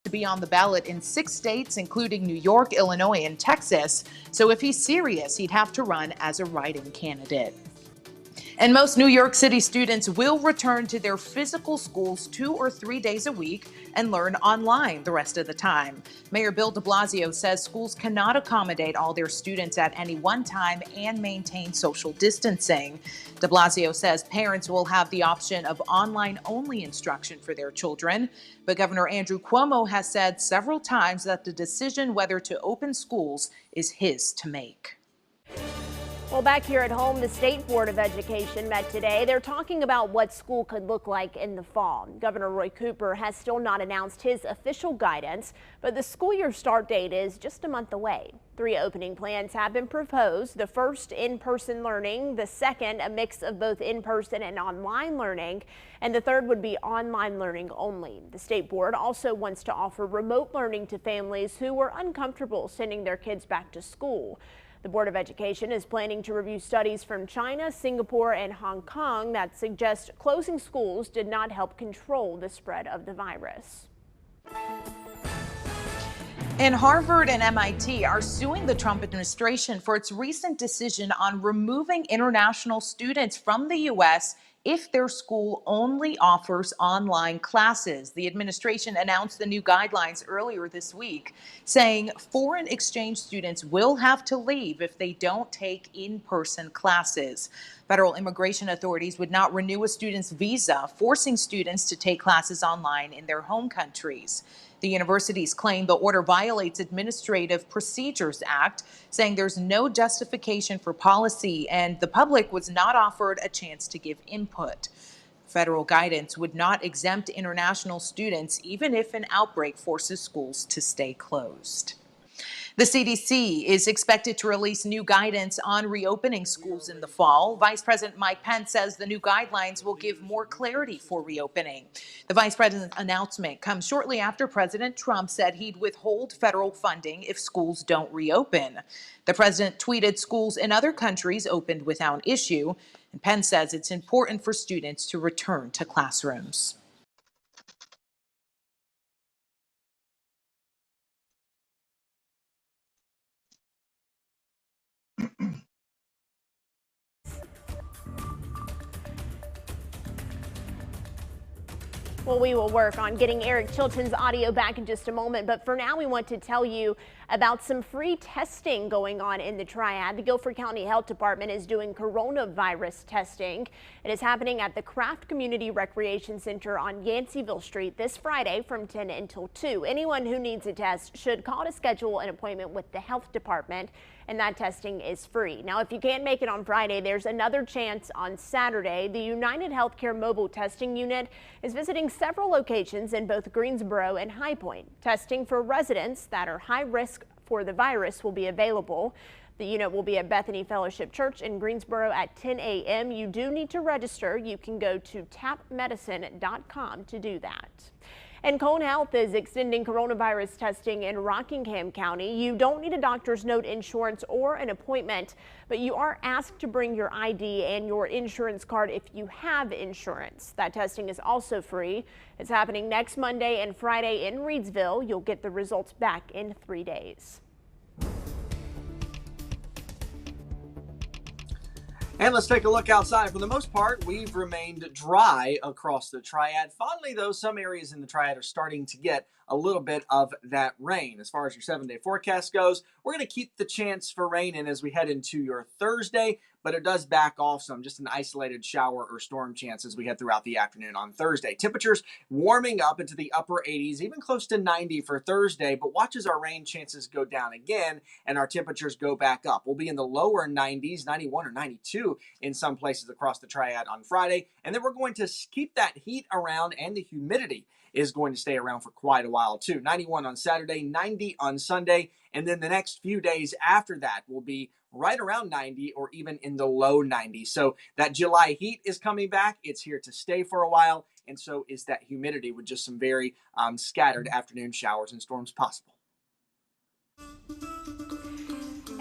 to be on the ballot in 6 states, including New York, Illinois, and Texas. So if he's serious, he'd have to run as a write-in candidate. And most New York City students will return to their physical schools 2 or 3 days a week and learn online the rest of the time. Mayor Bill de Blasio says schools cannot accommodate all their students at any one time and maintain social distancing. De Blasio says parents will have the option of online-only instruction for their children, but Governor Andrew Cuomo has said several times that the decision whether to open schools is his to make. Well, back here at home, the State Board of Education met today. They're talking about what school could look like in the fall. Governor Roy Cooper has still not announced his official guidance, but the school year start date is just a month away. 3 opening plans have been proposed. The first, in-person learning. The second, a mix of both in-person and online learning. And the third would be online learning only. The State Board also wants to offer remote learning to families who are uncomfortable sending their kids back to school. The Board of Education is planning to review studies from China, Singapore, and Hong Kong that suggest closing schools did not help control the spread of the virus. And Harvard and MIT are suing the Trump administration for its recent decision on removing international students from the U.S. if their school only offers online classes. The administration announced the new guidelines earlier this week, saying foreign exchange students will have to leave if they don't take in-person classes. Federal immigration authorities would not renew a student's visa, forcing students to take classes online in their home countries. The universities claim the order violates Administrative Procedures Act, saying there's no justification for policy and the public was not offered a chance to give input. Federal guidance would not exempt international students even if an outbreak forces schools to stay closed. The CDC is expected to release new guidance on reopening schools in the fall. Vice President Mike Pence says the new guidelines will give more clarity for reopening. The vice president's announcement comes shortly after President Trump said he'd withhold federal funding if schools don't reopen. The president tweeted schools in other countries opened without issue, and Pence says it's important for students to return to classrooms. Well, we will work on getting Eric Chilton's audio back in just a moment, but for now we want to tell you about some free testing going on in the Triad. The Guilford County Health Department is doing coronavirus testing. It is happening at the Craft Community Recreation Center on Yanceyville Street this Friday from 10 until 2. Anyone who needs a test should call to schedule an appointment with the health department, and that testing is free. Now, if you can't make it on Friday, there's another chance on Saturday. The UNITEDHEALTHCARE mobile testing unit is visiting several locations in both Greensboro and High Point. Testing for residents that are high risk for the virus will be available. The unit will be at Bethany Fellowship Church in Greensboro at 10 a.m. You do need to register. You can go to tapmedicine.com to do that. And Cone Health is extending coronavirus testing in Rockingham County. You don't need a doctor's note, insurance, or an appointment, but you are asked to bring your ID and your insurance card if you have insurance. That testing is also free. It's happening next Monday and Friday in REIDSVILLE. You'll get the results back in 3 days. And let's take a look outside. For the most part, we've remained dry across the Triad. Finally, though, some areas in the Triad are starting to get a little bit of that rain. As far as your 7-day forecast goes, we're going to keep the chance for rain in as we head into your Thursday, but it does back off some, just an isolated shower or storm chance as we head throughout the afternoon on Thursday. Temperatures warming up into the upper 80s, even close to 90 for Thursday, but watch as our rain chances go down again and our temperatures go back up. We'll be in the lower 90s, 91 or 92 in some places across the Triad on Friday, and then we're going to keep that heat around, and the humidity is going to stay around for quite a while too. 91 on Saturday, 90 on Sunday, and then the next few days after that will be right around 90 or even in the low 90s. So that July heat is coming back. It's here to stay for a while, and so is that humidity with just some very scattered afternoon showers and storms possible.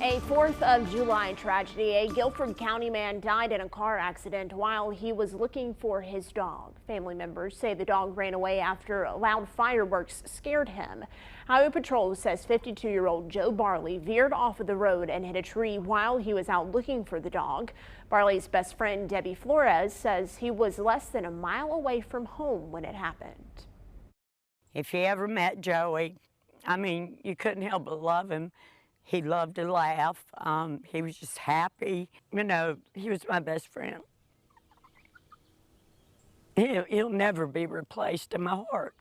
A 4th of July tragedy. A Guilford County man died in a car accident while he was looking for his dog. Family members say the dog ran away after loud fireworks scared him. Highway Patrol says 52-year-old Joe Barley veered off of the road and hit a tree while he was out looking for the dog. Barley's best friend Debbie Flores says he was less than a mile away from home when it happened. If you ever met Joey, I mean, you couldn't help but love him. He loved to laugh. He was just happy. You know, he was my best friend. He'll never be replaced in my heart.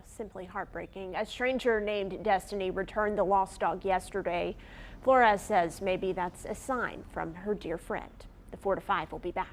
Simply heartbreaking. A stranger named Destiny returned the lost dog yesterday. Flores says maybe that's a sign from her dear friend. The 4 to 5 will be back.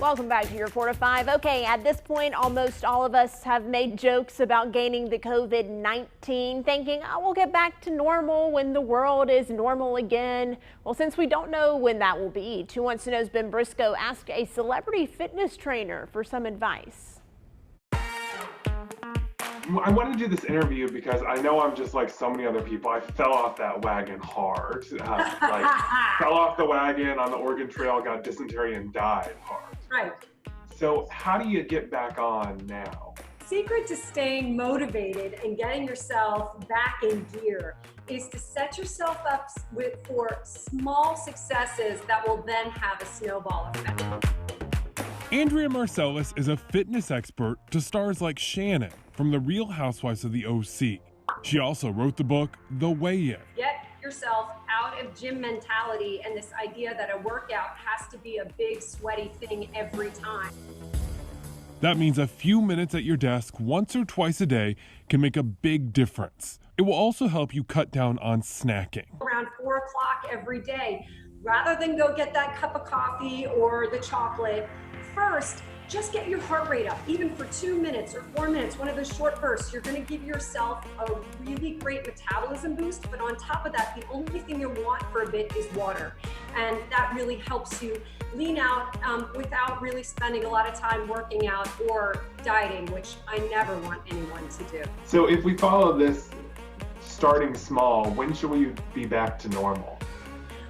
Welcome back to your 4 to 5. Okay, at this point, almost all of us have made jokes about gaining the COVID-19, thinking, oh, we'll get back to normal when the world is normal again. Well, since we don't know when that will be, 2 Wants to Know's Ben Briscoe asked a celebrity fitness trainer for some advice. I wanted to do this interview because I know I'm just like so many other people. I fell off that wagon hard. Fell off the wagon on the Oregon Trail, got dysentery, and died hard. Right. So how do you get back on now? Secret to staying motivated and getting yourself back in gear is to set yourself up for small successes that will then have a snowball effect. Andrea Marcellus is a fitness expert to stars like Shannon from The Real Housewives of the OC. She also wrote the book, The Way In. Get yourself out of gym mentality and this idea that a workout has to be a big sweaty thing every time. That means a few minutes at your desk once or twice a day can make a big difference. It will also help you cut down on snacking. Around 4 o'clock every day, rather than go get that cup of coffee or the chocolate, first, just get your heart rate up, even for 2 minutes or 4 minutes, one of those short bursts. You're gonna give yourself a really great metabolism boost, but on top of that, the only thing you'll want for a bit is water. And that really helps you lean out without really spending a lot of time working out or dieting, which I never want anyone to do. So if we follow this starting small, when should we be back to normal?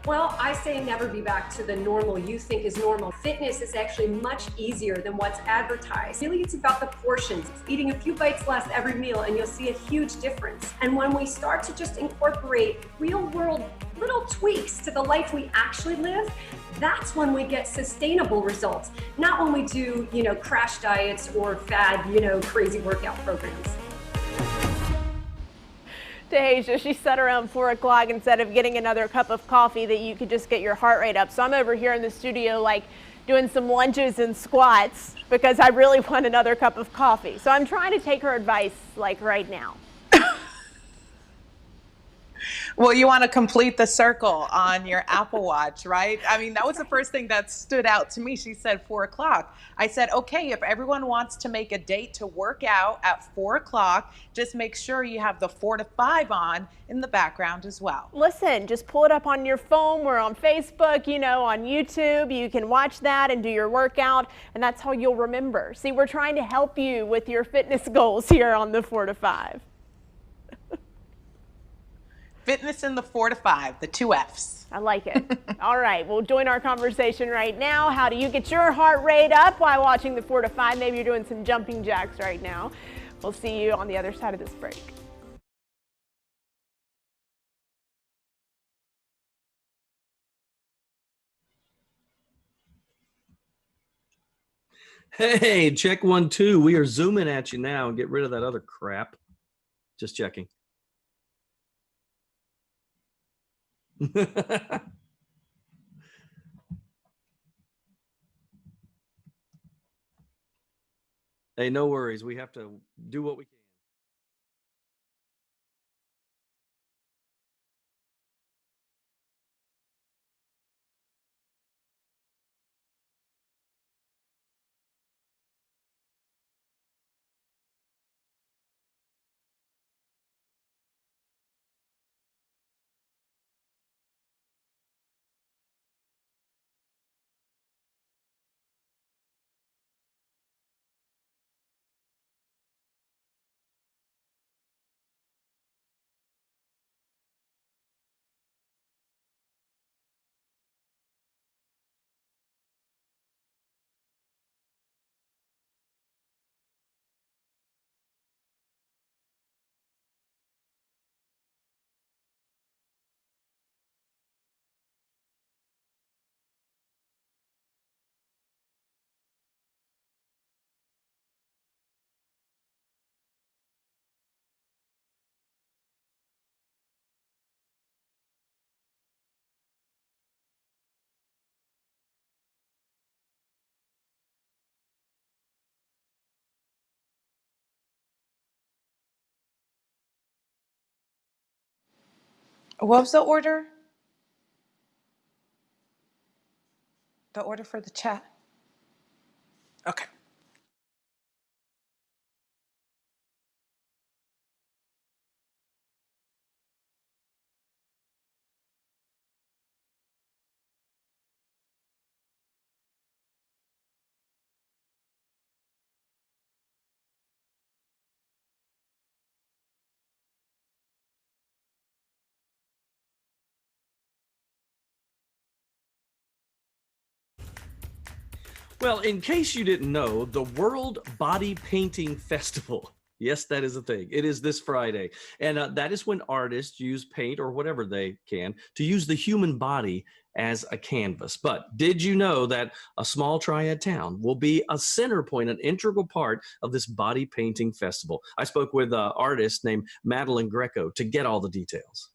Well, I say never be back to the normal you think is normal. Fitness is actually much easier than what's advertised. Really, it's about the portions. Eating a few bites less every meal and you'll see a huge difference. And when we start to just incorporate real world little tweaks to the life we actually live, that's when we get sustainable results. Not when we do, crash diets or fad, crazy workout programs. Taheshah, she said around 4 o'clock, instead of getting another cup of coffee, that you could just get your heart rate up. So I'm over here in the studio like doing some lunges and squats because I really want another cup of coffee. So I'm trying to take her advice like right now. Well, you want to complete the circle on your Apple Watch, right? I mean, that was the first thing that stood out to me. She said 4 o'clock. I said, okay, if everyone wants to make a date to work out at 4 o'clock, just make sure you have the 4 to 5 on in the background as well. Listen, just pull it up on your phone. We're on Facebook, on YouTube. You can watch that and do your workout, and that's how you'll remember. See, we're trying to help you with your fitness goals here on the 4 to 5. Fitness in the 4 to 5, the 2 F's. I like it. All right, we'll join our conversation right now. How do you get your heart rate up while watching the 4 to 5? Maybe you're doing some jumping jacks right now. We'll see you on the other side of this break. Hey, check 1, 2. We are zooming at you now and get rid of that other crap. Just checking. Hey, no worries. We have to do what we can. What was the order? The order for the chat? Okay. Well, in case you didn't know, the World Body Painting Festival. Yes, that is a thing. It is this Friday. And that is when artists use paint or whatever they can to use the human body as a canvas. But did you know that a small triad town will be a center point, an integral part of this body painting festival? I spoke with an artist named Maddie Greco to get all the details.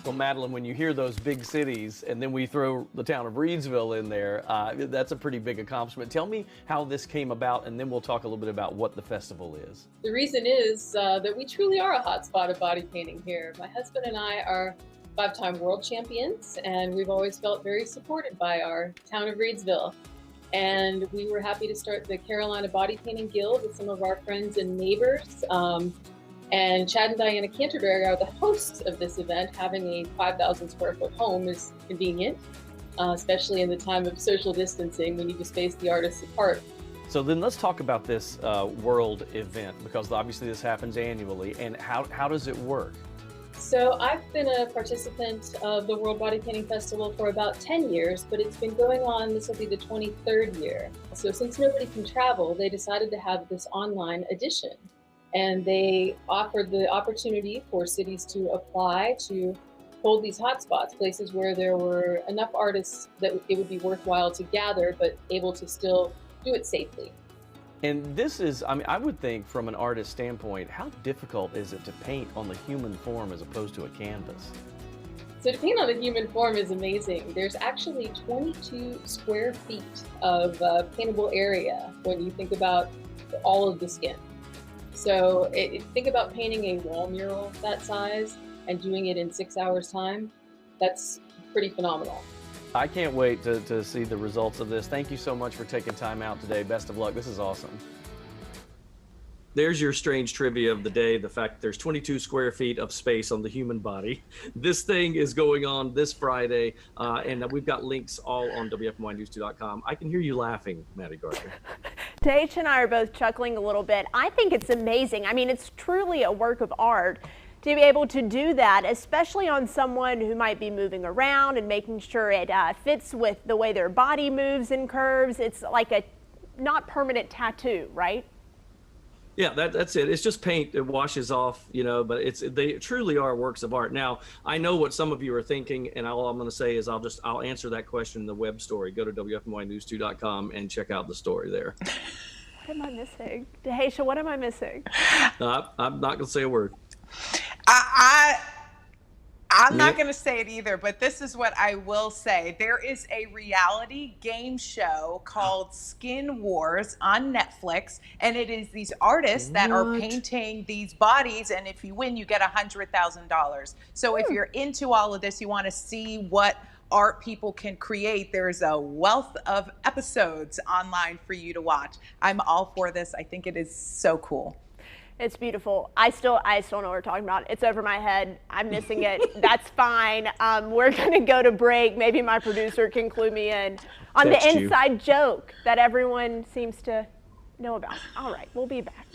Well, Madeline, when you hear those big cities and then we throw the town of REIDSVILLE in there, that's a pretty big accomplishment. Tell me how this came about, and then we'll talk a little bit about what the festival is. The reason is that we truly are a hotspot of body painting here. My husband and I are 5-time world champions, and we've always felt very supported by our town of REIDSVILLE. And we were happy to start the Carolina Body Painting Guild with some of our friends and neighbors. And Chad and Diana Canterbury are the hosts of this event. Having a 5,000 square foot home is convenient, especially in the time of social distancing. We need to space the artists apart. So then let's talk about this world event, because obviously this happens annually. And how does it work? So I've been a participant of the World Body Painting Festival for about 10 years, but it's been going on, this will be the 23rd year. So since nobody can travel, they decided to have this online edition. And they offered the opportunity for cities to apply to hold these hotspots, places where there were enough artists that it would be worthwhile to gather, but able to still do it safely. And this is, I mean, I would think from an artist standpoint, how difficult is it to paint on the human form as opposed to a canvas? So to paint on the human form is amazing. There's actually 22 square feet of paintable area when you think about all of the skin. So think about painting a wall mural that size and doing it in 6 hours time. That's pretty phenomenal. I can't wait to see the results of this. Thank you so much for taking time out today. Best of luck. This is awesome. There's your strange trivia of the day, the fact that there's 22 square feet of space on the human body. This thing is going on this Friday, and we've got links all on WFMYnews2.com. I can hear you laughing, Maddie Gardner. Taheshah and I are both chuckling a little bit. I think it's amazing. I mean, it's truly a work of art to be able to do that, especially on someone who might be moving around and making sure it fits with the way their body moves and curves. It's like a not permanent tattoo, right? Yeah, that's it. It's just paint. It washes off, you know, but they truly are works of art. Now, I know what some of you are thinking, and all I'm going to say is I'll answer that question in the web story. Go to WFMYnews2.com and check out the story there. What am I missing? Taheshah, what am I missing? I'm not going to say a word. I'm not going to say it either, but this is what I will say. There is a reality game show called Skin Wars on Netflix, and it is these artists that are painting these bodies, and if you win, you get $100,000. So if you're into all of this, you want to see what art people can create, there's a wealth of episodes online for you to watch. I'm all for this. I think it is so cool. It's beautiful. I still know what we're talking about. It's over my head. I'm missing it. That's fine. We're going to go to break. Maybe my producer can clue me in on the inside joke that everyone seems to know about. All right, we'll be back.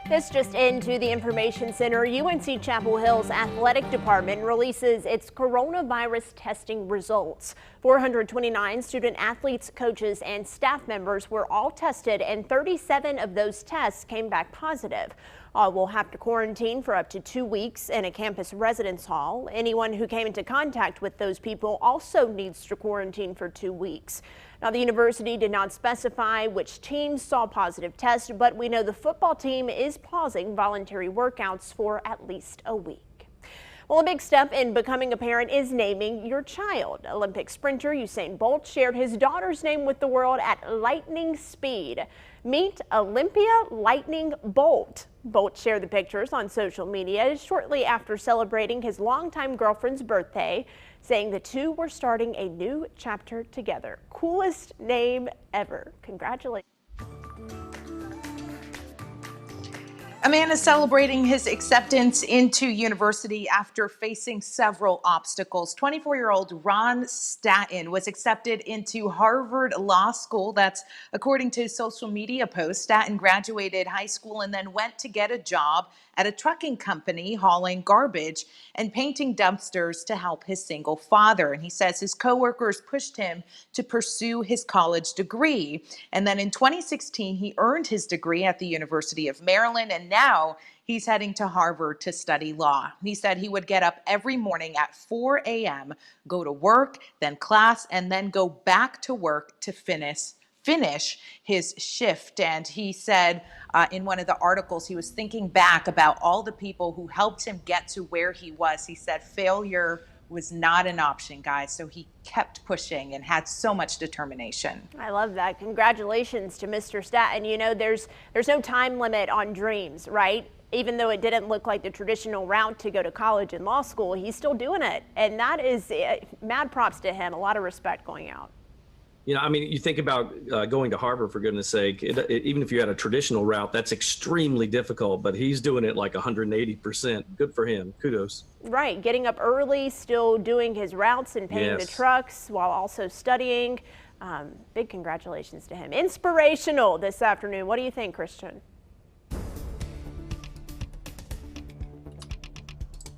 This just into the Information Center. UNC Chapel Hill's athletic department releases its coronavirus testing results. 429 student athletes, coaches, and staff members were all tested, and 37 of those tests came back positive. All will have to quarantine for up to 2 weeks in a campus residence hall. Anyone who came into contact with those people also needs to quarantine for 2 weeks. Now, the university did not specify which teams saw positive tests, but we know the football team is pausing voluntary workouts for at least a week. Well, a big step in becoming a parent is naming your child. Olympic sprinter Usain Bolt shared his daughter's name with the world at lightning speed. Meet Olympia Lightning Bolt. Bolt shared the pictures on social media shortly after celebrating his longtime girlfriend's birthday, saying the two were starting a new chapter together. Coolest name ever. Congratulations. A man is celebrating his acceptance into university after facing several obstacles. 24-year-old Ron Staton was accepted into Harvard Law School. That's according to social media posts. Staton graduated high school and then went to get a job at a trucking company hauling garbage and painting dumpsters to help his single father. And he says his coworkers pushed him to pursue his college degree. And then in 2016, he earned his degree at the University of Maryland, and now he's heading to Harvard to study law. He said he would get up every morning at 4 a.m., go to work, then class, and then go back to work to finish his shift. And he said in one of the articles, he was thinking back about all the people who helped him get to where he was. He said failure was not an option, guys. So he kept pushing and had so much determination. I love that. Congratulations to Mr. Staton. You know, there's no time limit on dreams, right? Even though it didn't look like the traditional route to go to college and law school, he's still doing it. And that is mad props to him. A lot of respect going out. You know, I mean, you think about going to Harvard, for goodness sake, even if you had a traditional route, that's extremely difficult, but he's doing it like 180%. Good for him. Kudos. Right. Getting up early, still doing his routes and paying the trucks while also studying. Big congratulations to him. Inspirational this afternoon. What do you think, Christian?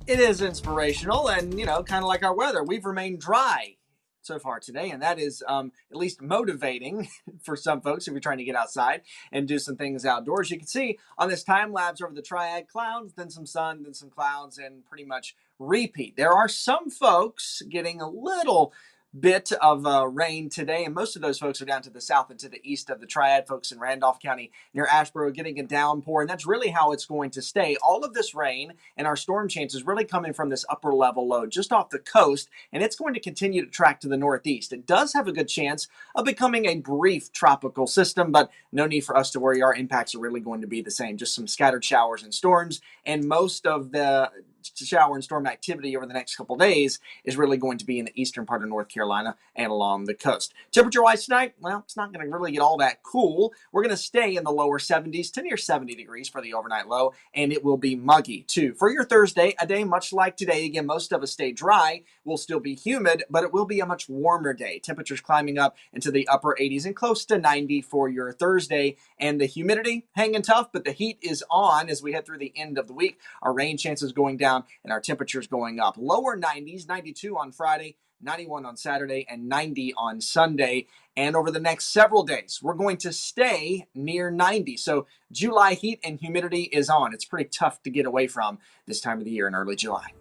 It is inspirational, and, you know, kind of like our weather, we've remained dry so far today, and that is at least motivating for some folks if you're trying to get outside and do some things outdoors. You can see on this time lapse over the triad, clouds, then some sun, then some clouds, and pretty much repeat. There are some folks getting a little bit of rain today, and most of those folks are down to the south and to the east of the triad. Folks in Randolph County near Asheboro getting a downpour, and that's really how it's going to stay. All of this rain and our storm chances really coming from this upper level low just off the coast, and it's going to continue to track to the northeast. It does have a good chance of becoming a brief tropical system, but no need for us to worry. Our impacts are really going to be the same, just some scattered showers and storms, and most of the shower and storm activity over the next couple days is really going to be in the eastern part of North Carolina and along the coast. Temperature-wise tonight, well, it's not going to really get all that cool. We're going to stay in the lower 70s to near 70 degrees for the overnight low, and it will be muggy too. For your Thursday, a day much like today, again, most of us stay dry, will still be humid, but it will be a much warmer day. Temperatures climbing up into the upper 80s and close to 90 for your Thursday, and the humidity hanging tough, but the heat is on as we head through the end of the week. Our rain chances going down and our temperatures going up. Lower 90s, 92 on Friday, 91 on Saturday, and 90 on Sunday. And over the next several days, we're going to stay near 90. So July heat and humidity is on. It's pretty tough to get away from this time of the year in early July.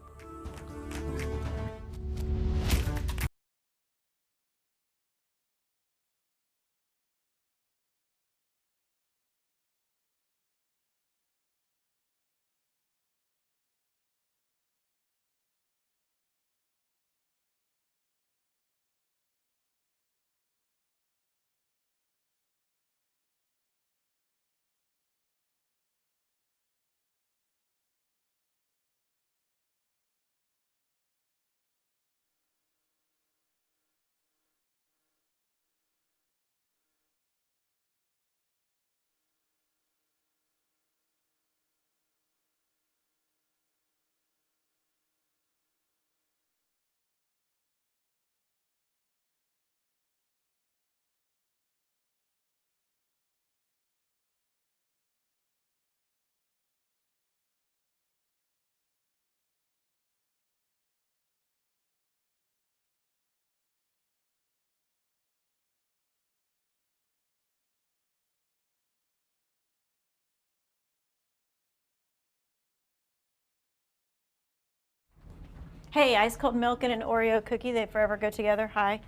Hey, ice cold milk and an Oreo cookie, they forever go together. Hi.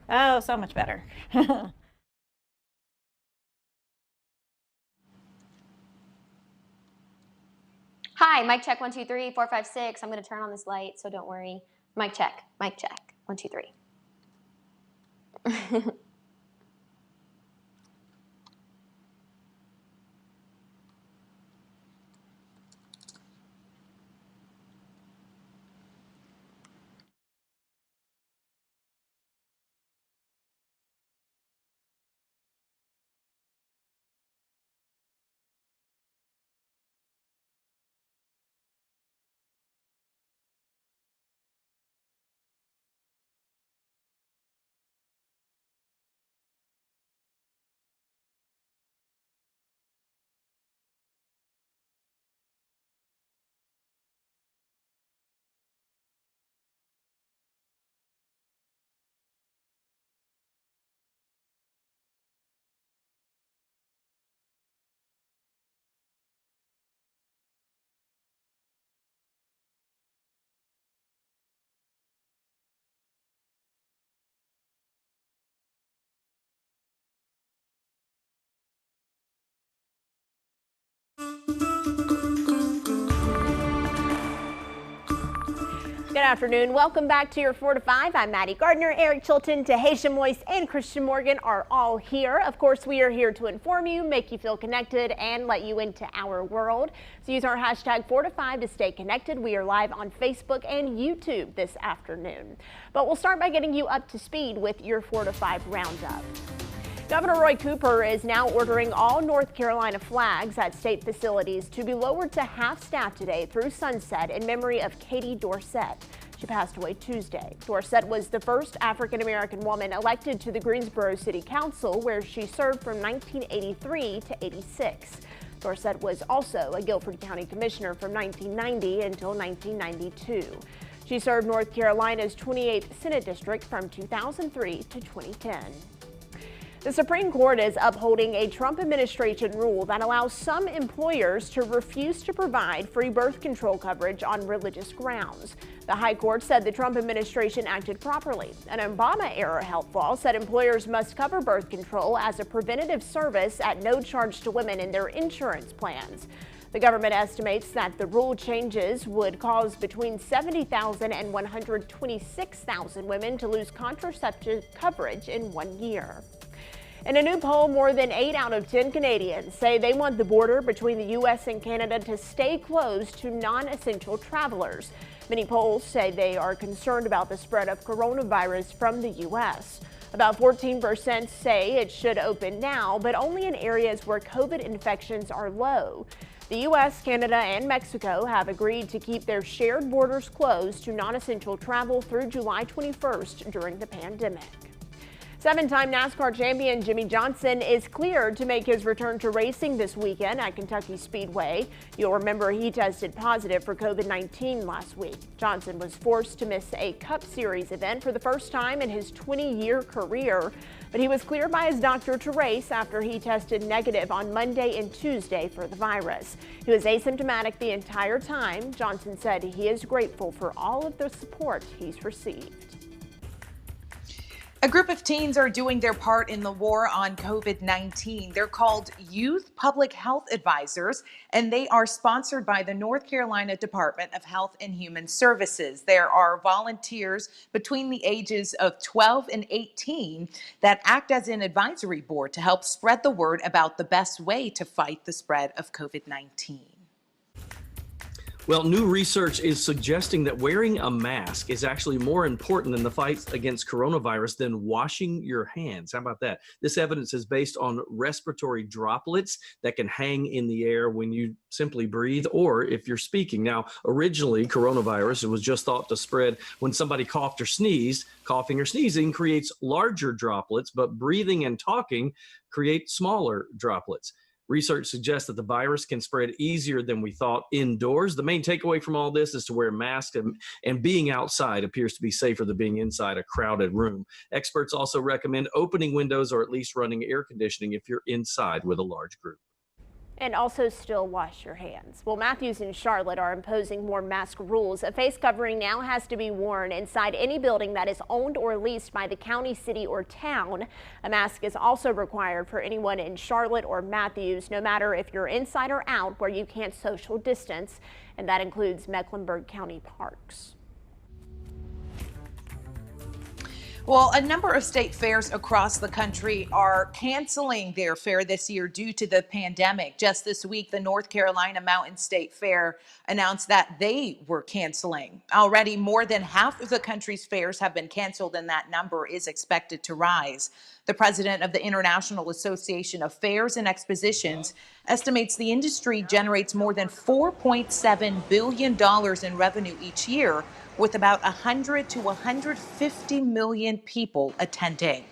Oh, so much better. Hi, mic check, 1, 2, 3, 4, 5, 6. I'm going to turn on this light, so don't worry. Mic check, 1, 2, 3. Good afternoon. Welcome back to your 4 to 5. I'm Maddie Gardner. Eric Chilton, Taheshah, Moise, and Christian Morgan are all here. Of course, we are here to inform you, make you feel connected, and let you into our world. So use our hashtag 4 to 5 to stay connected. We are live on Facebook and YouTube this afternoon. But we'll start by getting you up to speed with your 4 to 5 roundup. Governor Roy Cooper is now ordering all North Carolina flags at state facilities to be lowered to half staff today through sunset in memory of Katie Dorsett. She passed away Tuesday. Dorsett was the first African-American woman elected to the Greensboro City Council, where she served from 1983 to 86. Dorsett was also a Guilford County Commissioner from 1990 until 1992. She served North Carolina's 28th Senate District from 2003 to 2010. The Supreme Court is upholding a Trump administration rule that allows some employers to refuse to provide free birth control coverage on religious grounds. The High Court said the Trump administration acted properly. An Obama-era health law said employers must cover birth control as a preventative service at no charge to women in their insurance plans. The government estimates that the rule changes would cause between 70,000 and 126,000 women to lose contraceptive coverage in 1 year. In a new poll, more than 8 out of 10 Canadians say they want the border between the U.S. and Canada to stay closed to non-essential travelers. Many polls say they are concerned about the spread of coronavirus from the U.S. About 14% say it should open now, but only in areas where COVID infections are low. The U.S., Canada, and Mexico have agreed to keep their shared borders closed to non-essential travel through July 21st during the pandemic. 7-time NASCAR champion Jimmie Johnson is cleared to make his return to racing this weekend at Kentucky Speedway. You'll remember he tested positive for COVID-19 last week. Johnson was forced to miss a Cup Series event for the first time in his 20-year career, but he was cleared by his doctor to race after he tested negative on Monday and Tuesday for the virus. He was asymptomatic the entire time. Johnson said he is grateful for all of the support he's received. A group of teens are doing their part in the war on COVID-19. They're called Youth Public Health Advisors, and they are sponsored by the North Carolina Department of Health and Human Services. There are volunteers between the ages of 12 and 18 that act as an advisory board to help spread the word about the best way to fight the spread of COVID-19. Well, new research is suggesting that wearing a mask is actually more important in the fight against coronavirus than washing your hands. How about that? This evidence is based on respiratory droplets that can hang in the air when you simply breathe or if you're speaking. Now, originally, coronavirus was just thought to spread when somebody coughed or sneezed. Coughing or sneezing creates larger droplets, but breathing and talking create smaller droplets. Research suggests that the virus can spread easier than we thought indoors. The main takeaway from all this is to wear masks, and being outside appears to be safer than being inside a crowded room. Experts also recommend opening windows or at least running air conditioning if you're inside with a large group. And also still wash your hands. Well, Matthews and Charlotte are imposing more mask rules. A face covering now has to be worn inside any building that is owned or leased by the county, city, or town. A mask is also required for anyone in Charlotte or Matthews, no matter if you're inside or out where you can't social distance, and that includes Mecklenburg County parks. Well, a number of state fairs across the country are canceling their fair this year due to the pandemic. Just this week, the North Carolina Mountain State Fair announced that they were canceling. Already, more than half of the country's fairs have been canceled, and that number is expected to rise. The president of the International Association of Fairs and Expositions estimates the industry generates more than $4.7 billion in revenue each year, with about 100 to 150 million people attending.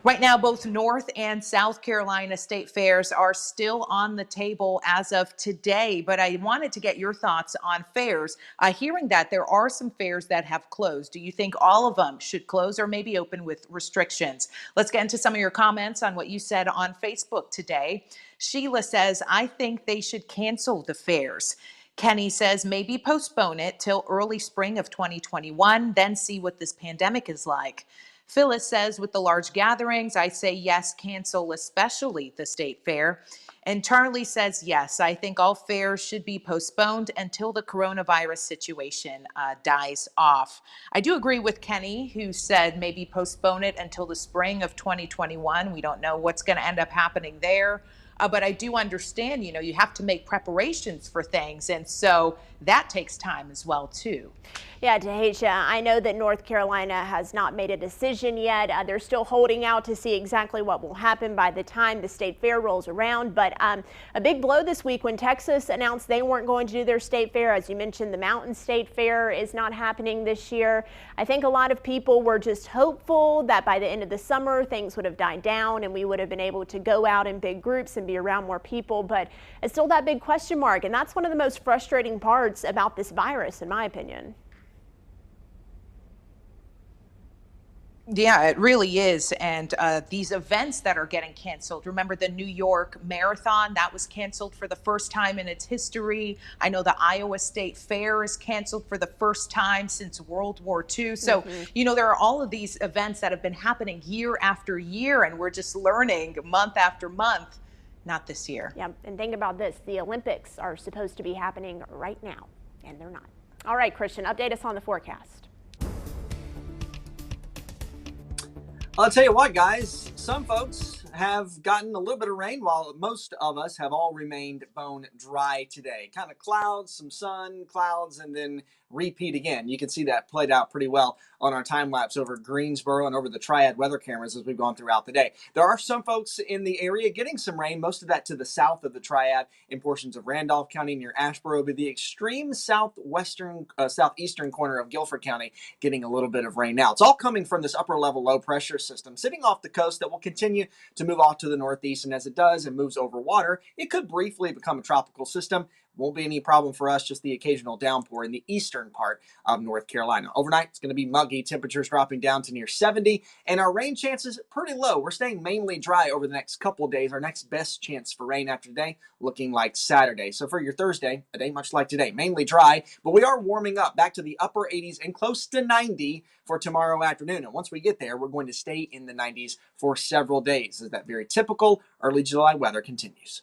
Right now, both North and South Carolina state fairs are still on the table as of today, but I wanted to get your thoughts on fairs. Hearing that there are some fairs that have closed. Do you think all of them should close or maybe open with restrictions? Let's get into some of your comments on what you said on Facebook today. Sheila says, I think they should cancel the fairs. Kenny says maybe postpone it till early spring of 2021, then see what this pandemic is like. Phyllis says with the large gatherings, I say yes, cancel, especially the state fair. And Charlie says, yes, I think all fairs should be postponed until the coronavirus situation dies off. I do agree with Kenny, who said maybe postpone it until the spring of 2021. We don't know what's going to end up happening there. But I do understand, you have to make preparations for things. And so that takes time as well, too. Yeah, Taheshah, I know that North Carolina has not made a decision yet. They're still holding out to see exactly what will happen by the time the state fair rolls around. But a big blow this week when Texas announced they weren't going to do their state fair. As you mentioned, the Mountain State Fair is not happening this year. I think a lot of people were just hopeful that by the end of the summer, things would have died down and we would have been able to go out in big groups and be around more people. But it's still that big question mark. And that's one of the most frustrating parts about this virus, in my opinion. Yeah, it really is. And these events that are getting canceled. Remember the New York Marathon that was canceled for the first time in its history. I know the Iowa State Fair is canceled for the first time since World War II. So, there are all of these events that have been happening year after year, and we're just learning month after month. Not this year. Yeah, and think about this. The Olympics are supposed to be happening right now, and they're not. All right, Christian, update us on the forecast. I'll tell you what, guys, some folks have gotten a little bit of rain while most of us have all remained bone dry today. Kind of clouds, some sun, clouds, and then repeat again. You can see that played out pretty well on our time lapse over Greensboro and over the Triad weather cameras as we've gone throughout the day. There are some folks in the area getting some rain, most of that to the south of the Triad in portions of Randolph County near Asheboro, but the extreme southeastern corner of Guilford County getting a little bit of rain now. It's all coming from this upper level low pressure system sitting off the coast that will continue to move off to the northeast, and as it does and moves over water, it could briefly become a tropical system. Won't be any problem for us, just the occasional downpour in the eastern part of North Carolina. Overnight, it's going to be muggy, temperatures dropping down to near 70, and our rain chances pretty low. We're staying mainly dry over the next couple of days. Our next best chance for rain after today looking like Saturday. So for your Thursday, a day much like today, mainly dry, but we are warming up back to the upper 80s and close to 90 for tomorrow afternoon. And once we get there, we're going to stay in the 90s for several days as that very typical early July weather continues.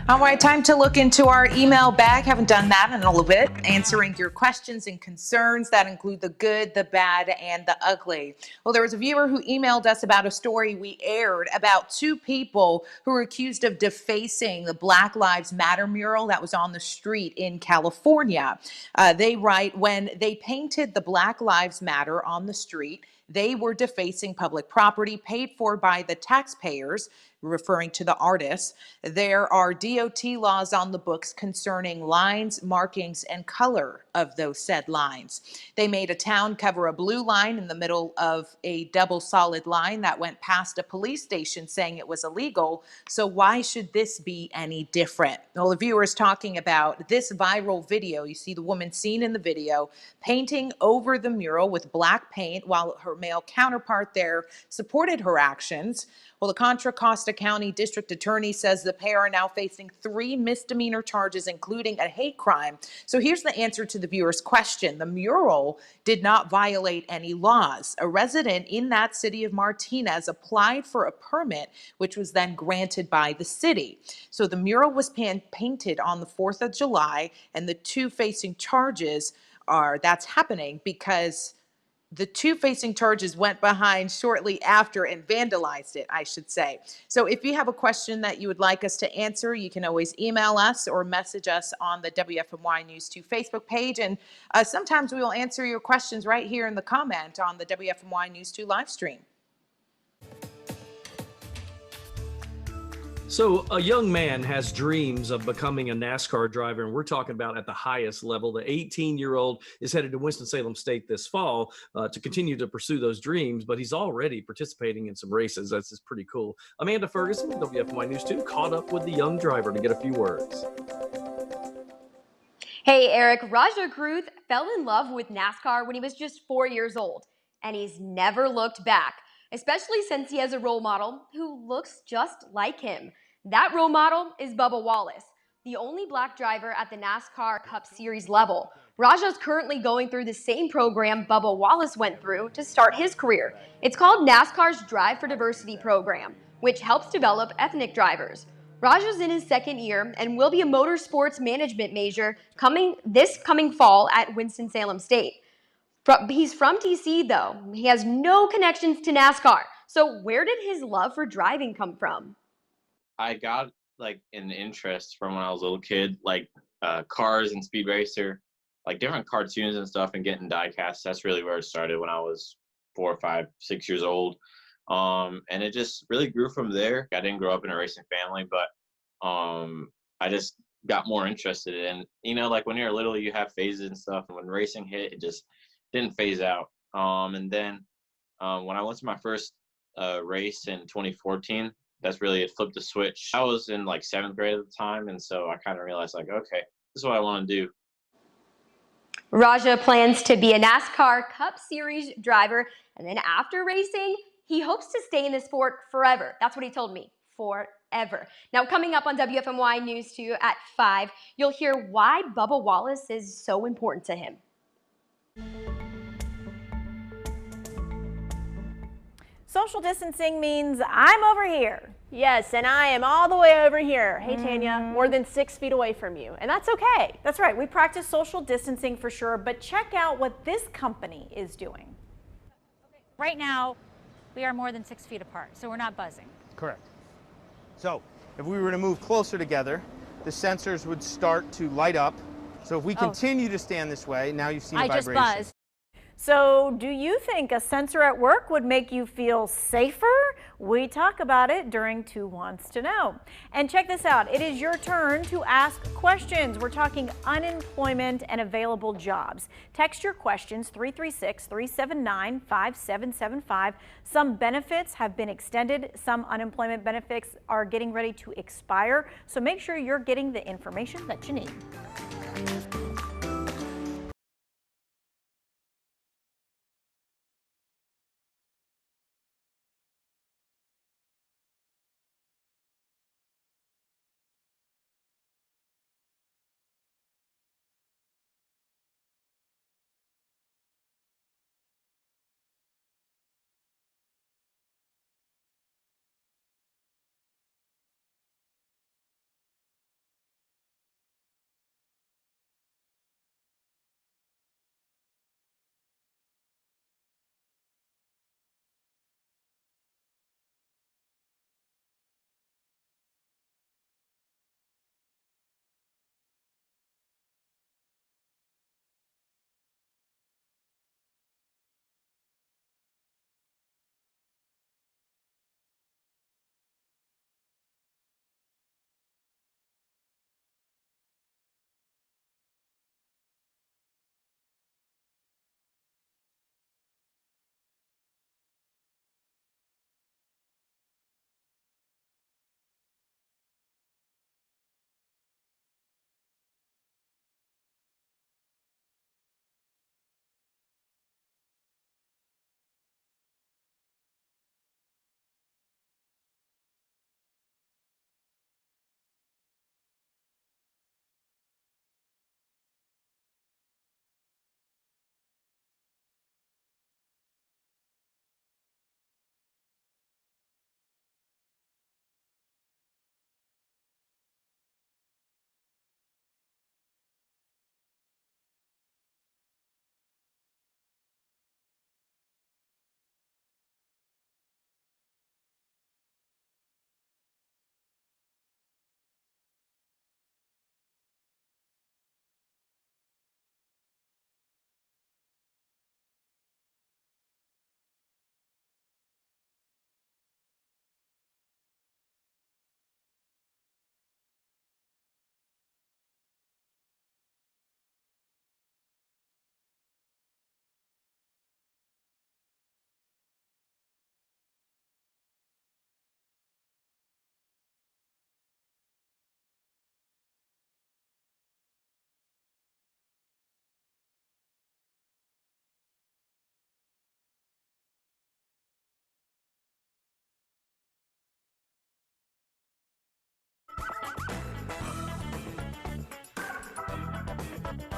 All right, time to look into our email bag. Haven't done that in a little bit. Answering your questions and concerns that include the good, the bad, and the ugly. Well, there was a viewer who emailed us about a story we aired about two people who were accused of defacing the Black Lives Matter mural that was on the street in California. They write, when they painted the Black Lives Matter on the street, they were defacing public property paid for by the taxpayers, referring to the artists. There are DOT laws on the books concerning lines, markings, and color of those said lines. They made a town cover a blue line in the middle of a double solid line that went past a police station saying it was illegal. So why should this be any different? Well, the viewer is talking about this viral video. You see the woman seen in the video painting over the mural with black paint while her male counterpart there supported her actions. Well, the Contra Costa County District Attorney says the pair are now facing 3 misdemeanor charges, including a hate crime. So here's the answer to the viewer's question. The mural did not violate any laws. A resident in that city of Martinez applied for a permit, which was then granted by the city. So the mural was painted on the 4th of July, and the 2 facing charges that's happening because the 2 facing charges went behind shortly after and vandalized it, I should say. So if you have a question that you would like us to answer, you can always email us or message us on the WFMY News 2 Facebook page. And sometimes we will answer your questions right here in the comment on the WFMY News 2 live stream. So a young man has dreams of becoming a NASCAR driver, and we're talking about at the highest level. The 18-year-old is headed to Winston-Salem State this fall to continue to pursue those dreams, but he's already participating in some races. That's just pretty cool. Amanda Ferguson, WFMY News 2, caught up with the young driver to get a few words. Hey, Eric, Rajah Kruth fell in love with NASCAR when he was just 4 years old, and he's never looked back, especially since he has a role model who looks just like him. That role model is Bubba Wallace, the only black driver at the NASCAR Cup Series level. Rajah's currently going through the same program Bubba Wallace went through to start his career. It's called NASCAR's Drive for Diversity program, which helps develop ethnic drivers. Rajah's in his 2nd year and will be a motorsports management major this coming fall at Winston-Salem State. He's from DC, though. He has no connections to NASCAR. So where did his love for driving come from? I got like an interest from when I was a little kid, like cars and Speed Racer, like different cartoons and stuff, and getting die casts. That's really where it started when I was 4, 5, 6 years old. And it just really grew from there. I didn't grow up in a racing family, but I just got more interested in, you know, like when you're little, you have phases and stuff. And when racing hit, it just didn't phase out. And then when I went to my first race in 2014, that's really, it flipped the switch. I was in like 7th grade at the time, and so I kind of realized like, okay, this is what I want to do. Rajah plans to be a NASCAR Cup Series driver, and then after racing, he hopes to stay in the sport forever. That's what he told me, forever. Now, coming up on WFMY News 2 at 5, you'll hear why Bubba Wallace is so important to him. Social distancing means I'm over here. Yes, and I am all the way over here. Hey, Tanya, more than 6 feet away from you, and that's okay. That's right. We practice social distancing for sure, but check out what this company is doing. Right now, we are more than 6 feet apart, so we're not buzzing. Correct. So if we were to move closer together, the sensors would start to light up. So if we continue to stand this way, now you've seen a vibration. I just buzzed. So do you think a sensor at work would make you feel safer? We talk about it during 2 Wants to Know. And check this out. It is your turn to ask questions. We're talking unemployment and available jobs. Text your questions 336-379-5775. Some benefits have been extended. Some unemployment benefits are getting ready to expire. So make sure you're getting the information that you need.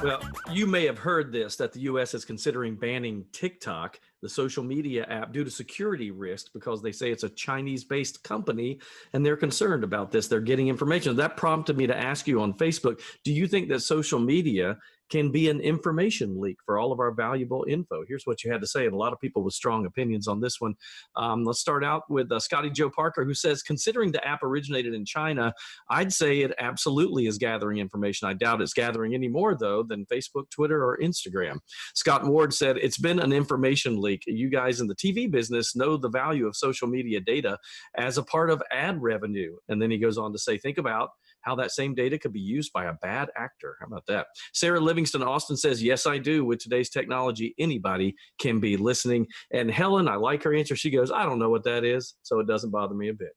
Well, you may have heard this, that the U.S. is considering banning TikTok, the social media app, due to security risks because they say it's a Chinese-based company and they're concerned about this. They're getting information. That prompted me to ask you on Facebook, do you think that social media can be an information leak for all of our valuable info? Here's what you had to say, and a lot of people with strong opinions on this one. Let's start out with Scotty Joe Parker, who says, considering the app originated in China, I'd say it absolutely is gathering information. I doubt it's gathering any more, though, than Facebook, Twitter, or Instagram. Scott Ward said, it's been an information leak. You guys in the TV business know the value of social media data as a part of ad revenue. And then he goes on to say, think about how that same data could be used by a bad actor. How about that? Sarah Livingston Austin says, yes, I do. With today's technology, anybody can be listening. And Helen, I like her answer. She goes, I don't know what that is, so it doesn't bother me a bit.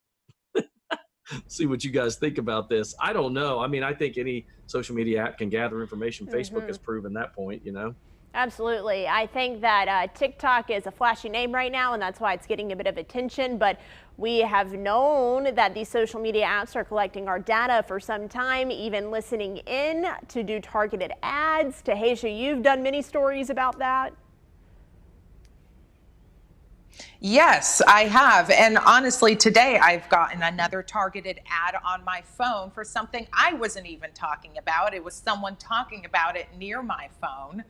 See what you guys think about this. I don't know. I mean, I think any social media app can gather information. Facebook has proven that point, you know. Absolutely. I think that TikTok is a flashy name right now, and that's why it's getting a bit of attention. But we have known that these social media apps are collecting our data for some time, even listening in to do targeted ads. Taheshah, you've done many stories about that. Yes, I have. And honestly, today I've gotten another targeted ad on my phone for something I wasn't even talking about. It was someone talking about it near my phone.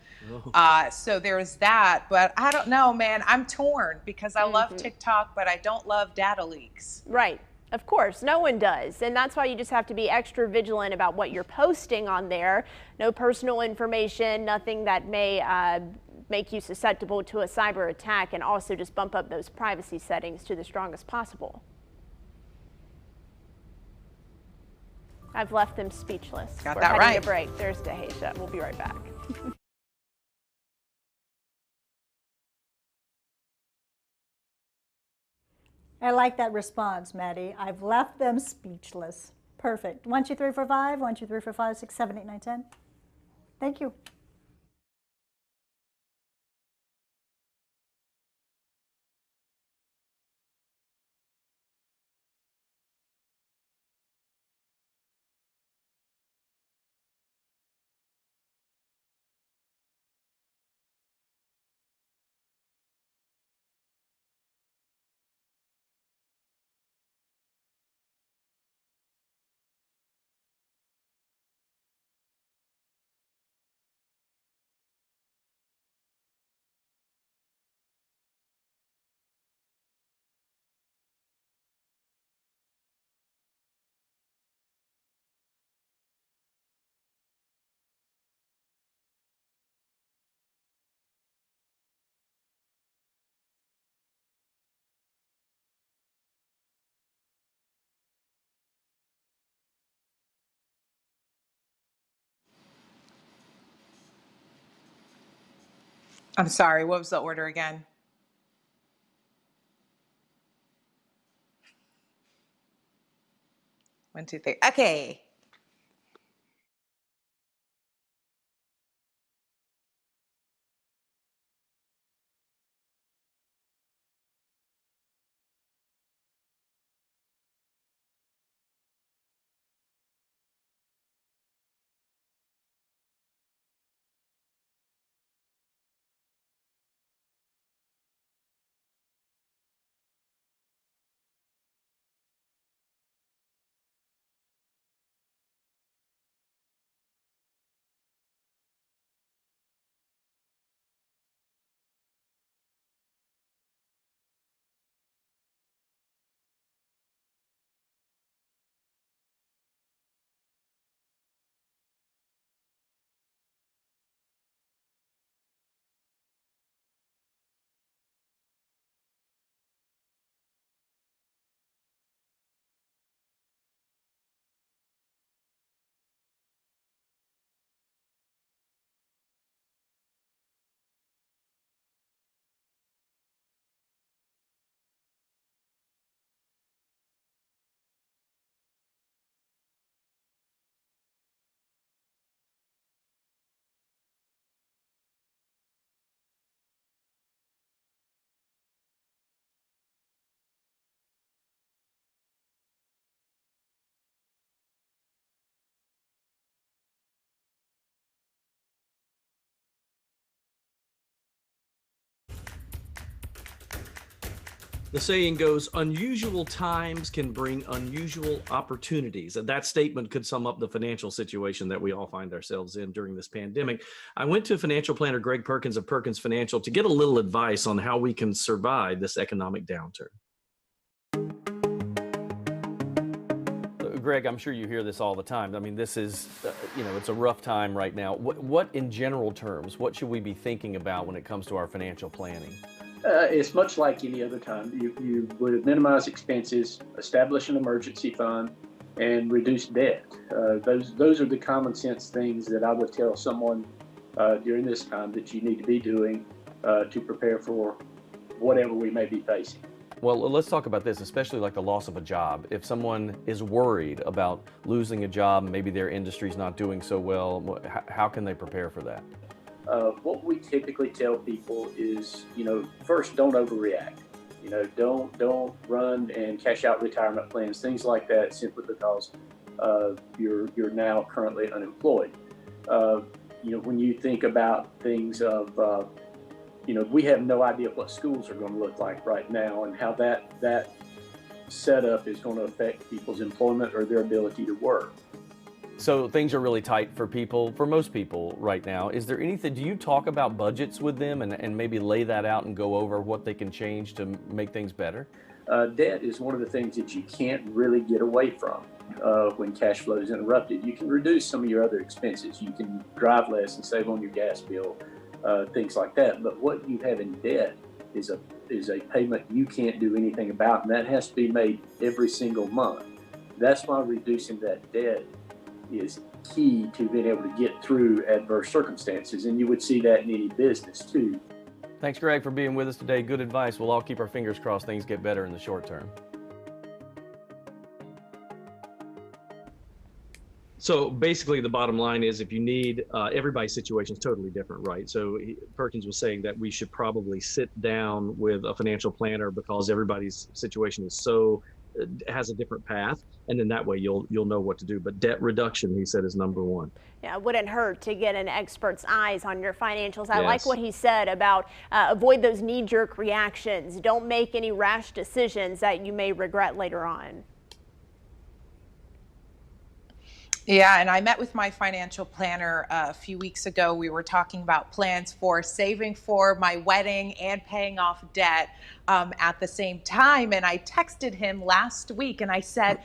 So there's that. But I don't know, man. I'm torn because I love TikTok, but I don't love data leaks. Right. Of course, no one does. And that's why you just have to be extra vigilant about what you're posting on there. No personal information, nothing that may make you susceptible to a cyber attack, and also just bump up those privacy settings to the strongest possible. I've left them speechless. Got that right. We're heading to break. There's Taheshah. We'll be right back. I like that response, Maddie. I've left them speechless. Perfect. 1, 2, 3, 4, 5. 1, 2, 3, 4, 5, 6, 7, 8, 9, 10. Thank you. I'm sorry, what was the order again? One, two, three. Okay. The saying goes, unusual times can bring unusual opportunities. And that statement could sum up the financial situation that we all find ourselves in during this pandemic. I went to financial planner Greg Perkins of Perkins Financial to get a little advice on how we can survive this economic downturn. Greg, I'm sure you hear this all the time. I mean, this is, it's a rough time right now. What in general terms, what should we be thinking about when it comes to our financial planning? It's much like any other time. You would minimize expenses, establish an emergency fund, and reduce debt. Those are the common sense things that I would tell someone during this time that you need to be doing to prepare for whatever we may be facing. Well, let's talk about this, especially like the loss of a job. If someone is worried about losing a job, maybe their industry's not doing so well, how can they prepare for that? What we typically tell people is, first, don't overreact. Don't run and cash out retirement plans, things like that, simply because you're now currently unemployed. When you think about things of, we have no idea what schools are going to look like right now and how that setup is going to affect people's employment or their ability to work. So things are really tight for most people right now. Is there anything, do you talk about budgets with them and maybe lay that out and go over what they can change to make things better? Debt is one of the things that you can't really get away from when cash flow is interrupted. You can reduce some of your other expenses. You can drive less and save on your gas bill, things like that. But what you have in debt is a payment you can't do anything about, and that has to be made every single month. That's why reducing that debt is key to being able to get through adverse circumstances, and you would see that in any business too. Thanks, Greg, for being with us today. Good advice. We'll all keep our fingers crossed things get better in the short term. So basically the bottom line is if you need, everybody's situation is totally different, right? So Perkins was saying that we should probably sit down with a financial planner because everybody's situation is has a different path, and then that way you'll know what to do. But debt reduction, he said, is number one. Yeah, it wouldn't hurt to get an expert's eyes on your financials. I Yes. like what he said about avoid those knee-jerk reactions. Don't make any rash decisions that you may regret later on. Yeah, and I met with my financial planner a few weeks ago. We were talking about plans for saving for my wedding and paying off debt at the same time. And I texted him last week and I said,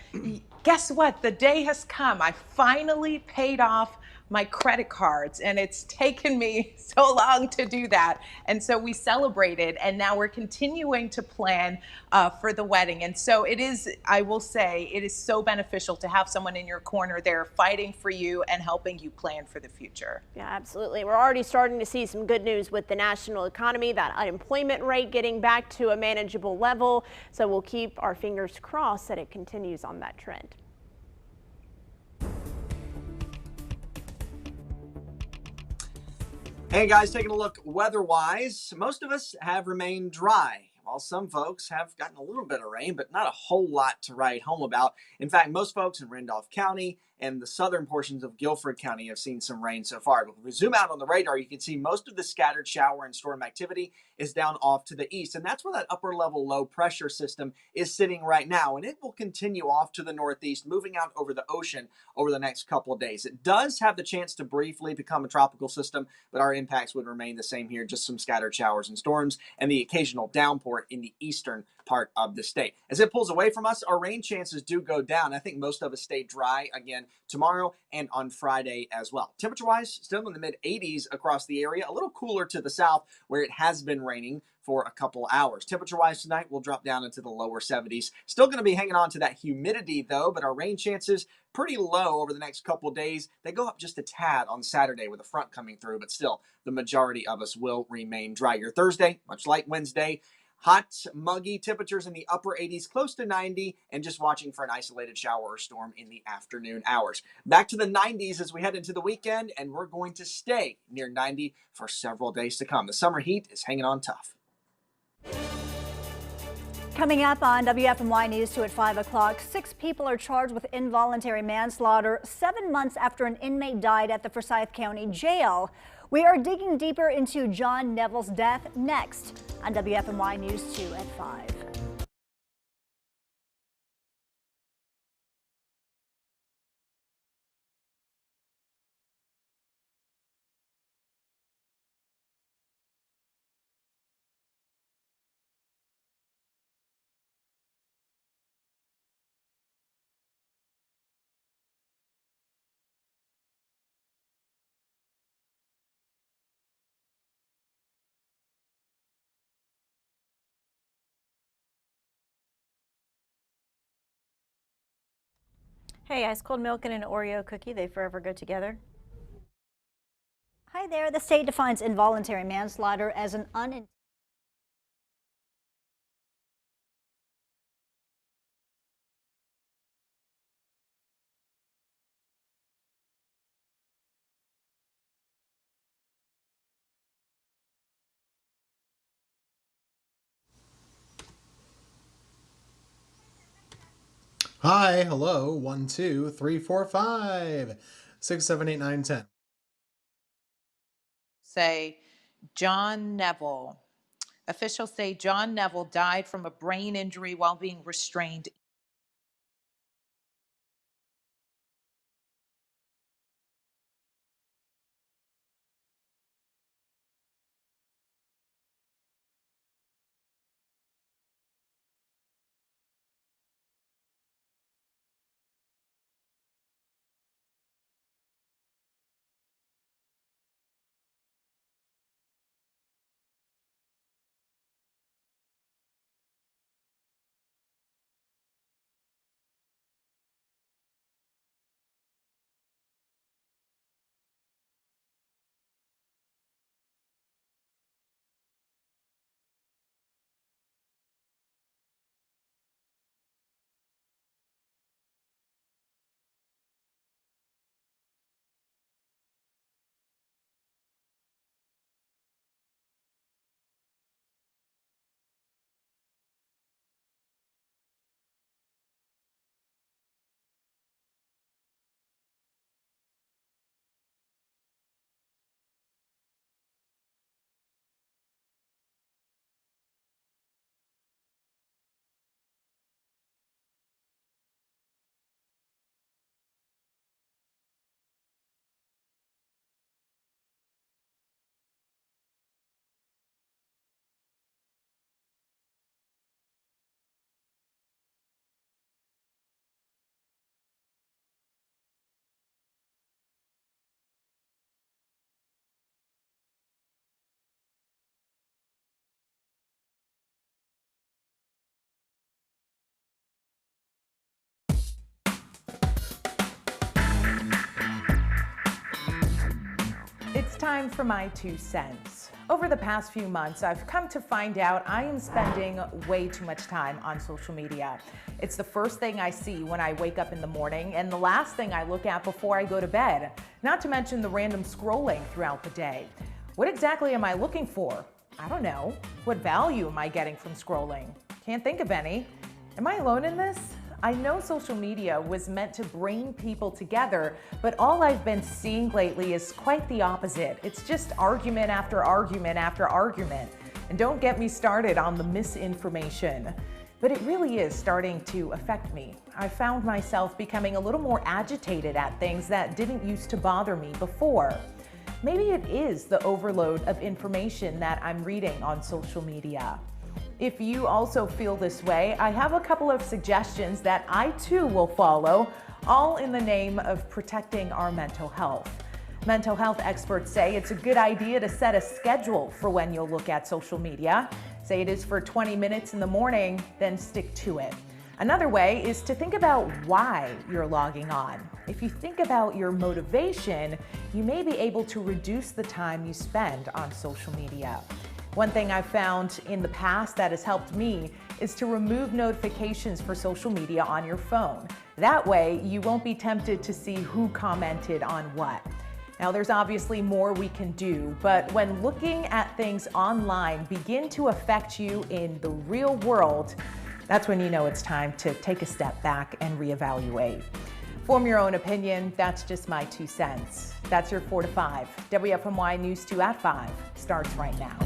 guess what? The day has come. I finally paid off my credit cards, and it's taken me so long to do that. And so we celebrated, and now we're continuing to plan for the wedding. And so it is, I will say, it is so beneficial to have someone in your corner there fighting for you and helping you plan for the future. Yeah, absolutely. We're already starting to see some good news with the national economy, that unemployment rate getting back to a manageable level. So we'll keep our fingers crossed that it continues on that trend. Hey guys, taking a look weather-wise, most of us have remained dry, while some folks have gotten a little bit of rain, but not a whole lot to write home about. In fact, most folks in Randolph County and the southern portions of Guilford County have seen some rain so far. But if we zoom out on the radar, you can see most of the scattered shower and storm activity is down off to the east. And that's where that upper level low pressure system is sitting right now. And it will continue off to the northeast, moving out over the ocean over the next couple of days. It does have the chance to briefly become a tropical system, but our impacts would remain the same here, just some scattered showers and storms and the occasional downpour in the eastern part of the state. As it pulls away from us, our rain chances do go down. I think most of us stay dry again tomorrow and on Friday as well. Temperature-wise, still in the mid-80s across the area, a little cooler to the south where it has been raining for a couple hours. Temperature-wise tonight, we'll drop down into the lower 70s. Still going to be hanging on to that humidity though, but our rain chances pretty low over the next couple of days. They go up just a tad on Saturday with a front coming through, but still the majority of us will remain dry. Your Thursday, much like Wednesday, hot, muggy temperatures in the upper 80s, close to 90, and just watching for an isolated shower or storm in the afternoon hours. Back to the 90s as we head into the weekend, and we're going to stay near 90 for several days to come. The summer heat is hanging on tough. Coming up on WFMY News 2 at 5 o'clock, 6 people are charged with involuntary manslaughter 7 months after an inmate died at the Forsyth County Jail. We are digging deeper into John Neville's death next on WFMY News 2 at 5. Hey, ice cold milk and an Oreo cookie, they forever go together. Hi there. The state defines involuntary manslaughter as an Hi, hello, 1, 2, 3, 4, 5, 6, 7, 8, 9, 10. Say John Neville. Officials say John Neville died from a brain injury while being restrained. It's time for my 2 cents. Over the past few months, I've come to find out I am spending way too much time on social media. It's the first thing I see when I wake up in the morning and the last thing I look at before I go to bed, not to mention the random scrolling throughout the day. What exactly am I looking for? I don't know. What value am I getting from scrolling? Can't think of any. Am I alone in this? I know social media was meant to bring people together, but all I've been seeing lately is quite the opposite. It's just argument after argument after argument. And don't get me started on the misinformation. But it really is starting to affect me. I found myself becoming a little more agitated at things that didn't used to bother me before. Maybe it is the overload of information that I'm reading on social media. If you also feel this way, I have a couple of suggestions that I too will follow, all in the name of protecting our mental health. Mental health experts say it's a good idea to set a schedule for when you'll look at social media. Say it is for 20 minutes in the morning, then stick to it. Another way is to think about why you're logging on. If you think about your motivation, you may be able to reduce the time you spend on social media. One thing I've found in the past that has helped me is to remove notifications for social media on your phone. That way, you won't be tempted to see who commented on what. Now, there's obviously more we can do, but when looking at things online begin to affect you in the real world, that's when you know it's time to take a step back and reevaluate. Form your own opinion. That's just my 2 cents. That's your 4 to 5. WFMY News 2 at 5 starts right now.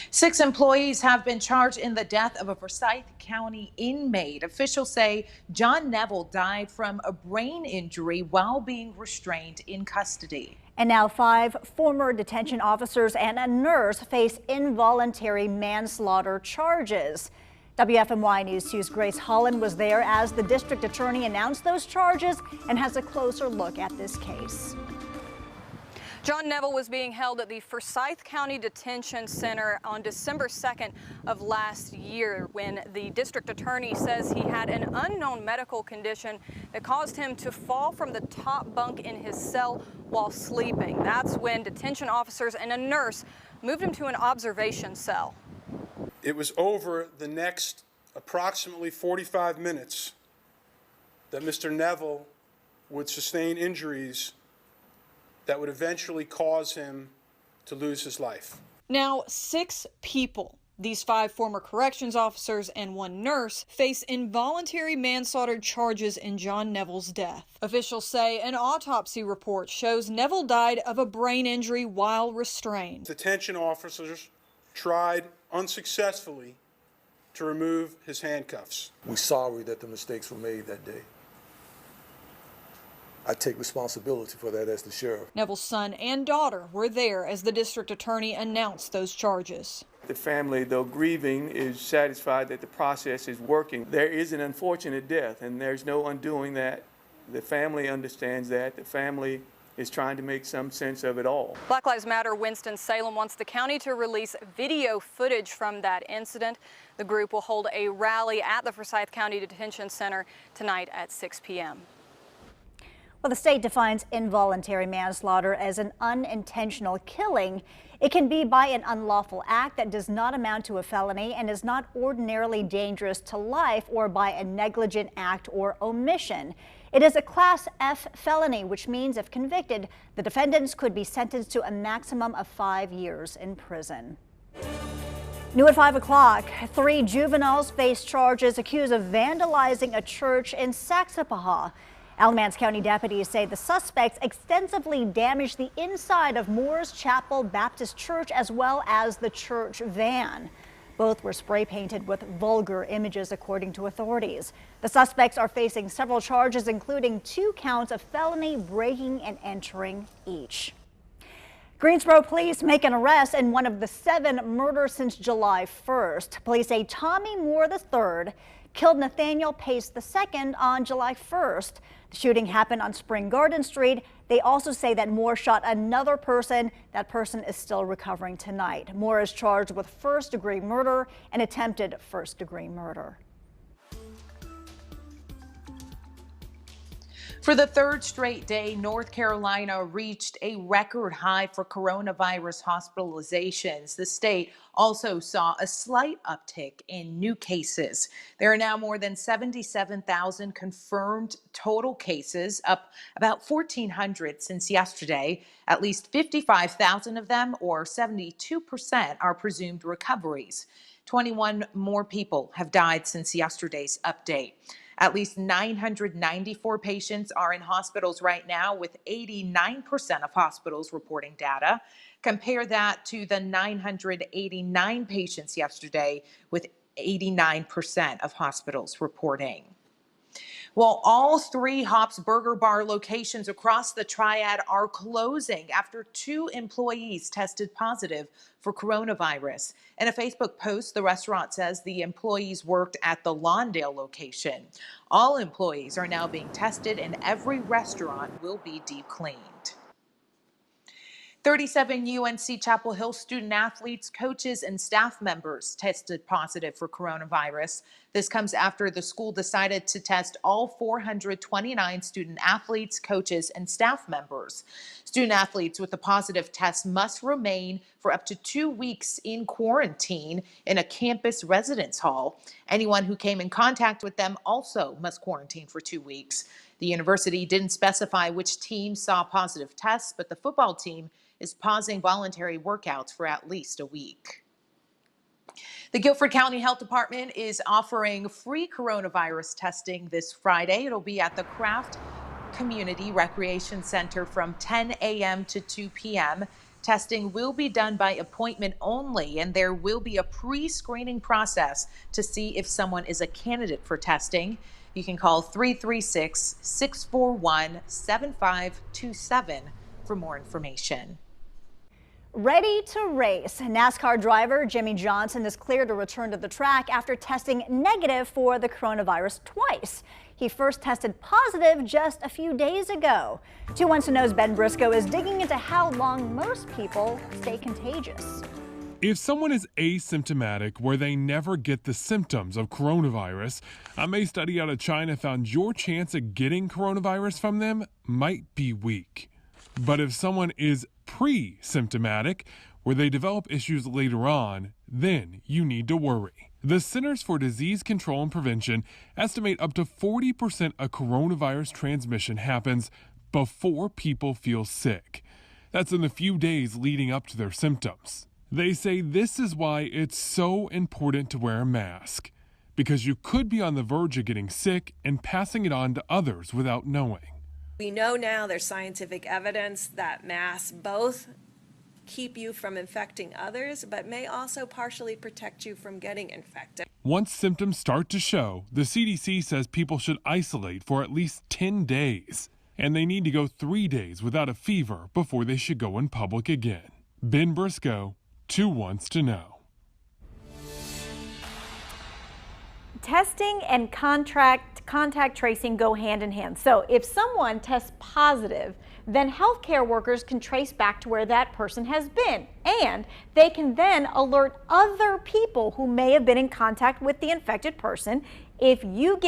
Six employees have been charged in the death of a Forsyth County inmate. Officials say John Neville died from a brain injury while being restrained in custody. And now 5 former detention officers and a nurse face involuntary manslaughter charges. WFMY News 2's Grace Holland was there as the district attorney announced those charges and has a closer look at this case. John Neville was being held at the Forsyth County Detention Center on December 2nd of last year when the district attorney says he had an unknown medical condition that caused him to fall from the top bunk in his cell while sleeping. That's when detention officers and a nurse moved him to an observation cell. It was over the next approximately 45 minutes that Mr. Neville would sustain injuries that would eventually cause him to lose his life. Now, 6 people, these 5 former corrections officers and 1 nurse, face involuntary manslaughter charges in John Neville's death. Officials say an autopsy report shows Neville died of a brain injury while restrained. Detention officers tried unsuccessfully to remove his handcuffs. We're sorry that the mistakes were made that day. I take responsibility for that as the sheriff. Neville's son and daughter were there as the district attorney announced those charges. The family, though grieving, is satisfied that the process is working. There is an unfortunate death, and there's no undoing that. The family understands that. The family is trying to make some sense of it all. Black Lives Matter Winston-Salem wants the county to release video footage from that incident. The group will hold a rally at the Forsyth County Detention Center tonight at 6 p.m. Well, the state defines involuntary manslaughter as an unintentional killing. It can be by an unlawful act that does not amount to a felony and is not ordinarily dangerous to life, or by a negligent act or omission. It is a Class F felony, which means if convicted, the defendants could be sentenced to a maximum of 5 years in prison. New at 5 o'clock, 3 juveniles face charges accused of vandalizing a church in Saxapahaw. Alamance County deputies say the suspects extensively damaged the inside of Moore's Chapel Baptist Church as well as the church van. Both were spray painted with vulgar images, according to authorities. The suspects are facing several charges, including 2 counts of felony breaking and entering each. Greensboro police make an arrest in one of the 7 murders since July 1st. Police say Tommy Moore III killed Nathaniel Pace II on July 1st. The shooting happened on Spring Garden Street. They also say that Moore shot another person. That person is still recovering tonight. Moore is charged with first-degree murder and attempted first-degree murder. For the 3rd straight day, North Carolina reached a record high for coronavirus hospitalizations. The state also saw a slight uptick in new cases. There are now more than 77,000 confirmed total cases, up about 1,400 since yesterday. At least 55,000 of them, or 72%, are presumed recoveries. 21 more people have died since yesterday's update. At least 994 patients are in hospitals right now, with 89% of hospitals reporting data. Compare that to the 989 patients yesterday, with 89% of hospitals reporting. Well, all 3 Hops Burger Bar locations across the Triad are closing after 2 employees tested positive for coronavirus. In a Facebook post, the restaurant says the employees worked at the Lawndale location. All employees are now being tested and every restaurant will be deep cleaned. 37 UNC Chapel Hill student athletes, coaches, and staff members tested positive for coronavirus. This comes after the school decided to test all 429 student athletes, coaches, and staff members. Student athletes with a positive test must remain for up to 2 weeks in quarantine in a campus residence hall. Anyone who came in contact with them also must quarantine for 2 weeks. The university didn't specify which team saw positive tests, but the football team is pausing voluntary workouts for at least a week. The Guilford County Health Department is offering free coronavirus testing this Friday. It'll be at the Craft Community Recreation Center from 10 a.m. to 2 p.m. Testing will be done by appointment only, and there will be a pre-screening process to see if someone is a candidate for testing. You can call 336-641-7527 for more information. Ready to race. NASCAR driver Jimmie Johnson is cleared to return to the track after testing negative for the coronavirus twice. He first tested positive just a few days ago. 2 Wants to Know's Ben Briscoe is digging into how long most people stay contagious. If someone is asymptomatic where they never get the symptoms of coronavirus, a May study out of China found your chance of getting coronavirus from them might be weak. But if someone is pre-symptomatic, where they develop issues later on, then you need to worry. The Centers for Disease Control and Prevention estimate up to 40% of coronavirus transmission happens before people feel sick. That's in the few days leading up to their symptoms. They say this is why it's so important to wear a mask, because you could be on the verge of getting sick and passing it on to others without knowing. We know now there's scientific evidence that masks both keep you from infecting others, but may also partially protect you from getting infected. Once symptoms start to show, the CDC says people should isolate for at least 10 days, and they need to go 3 days without a fever before they should go in public again. Ben Briscoe, 2 Wants to Know. Testing and contact tracing go hand in hand. So if someone tests positive, then healthcare workers can trace back to where that person has been, and they can then alert other people who may have been in contact with the infected person. If you get